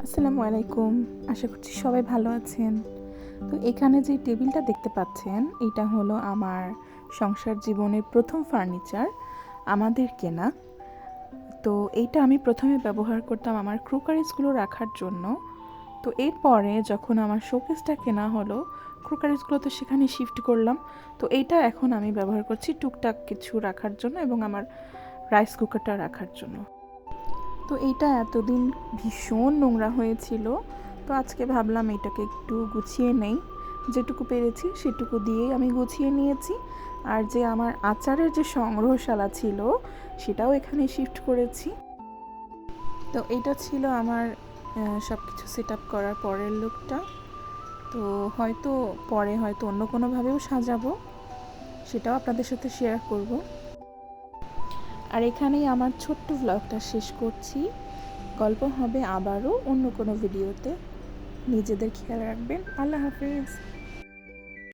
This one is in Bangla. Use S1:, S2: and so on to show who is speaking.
S1: আসসালামু আলাইকুম। আশা করছি সবাই ভালো আছেন। তো এখানে যে টেবিলটা দেখতে পাচ্ছেন, এটা হলো আমার সংসার জীবনের প্রথম ফার্নিচার, আমাদের কেনা। তো এইটা আমি প্রথমে ব্যবহার করতাম আমার ক্রোকারিজগুলো রাখার জন্য। তো এরপরে যখন আমার শোকেসটা কেনা হলো, ক্রোকারিজগুলো তো সেখানে শিফট করলাম। তো এইটা এখন আমি ব্যবহার করছি টুকটাক কিছু রাখার জন্য এবং আমার রাইস কুকারটা রাখার জন্য। তো এইটা এতদিন ভীষণ নোংরা হয়েছিল, তো আজকে ভাবলাম এটাকে একটু গুছিয়ে নেই। যেটুকু পেরেছি সেটুকু দিয়েই আমি গুছিয়ে নিয়েছি। আর যে আমার আচারের যে সংগ্রহশালা ছিল সেটাও এখানে শিফট করেছি। তো এইটা ছিল আমার সব কিছু সেট আপ করার পরের লুকটা। তো হয়তো অন্য কোনোভাবেও সাজাবো, সেটাও আপনাদের সাথে শেয়ার করব। আর এখানেই আমার ছোট্ট ব্লগটা শেষ করছি। গল্প হবে আবারও অন্য কোনো ভিডিওতে। নিজেদের খেয়াল রাখবেন। আল্লাহ হাফেজ।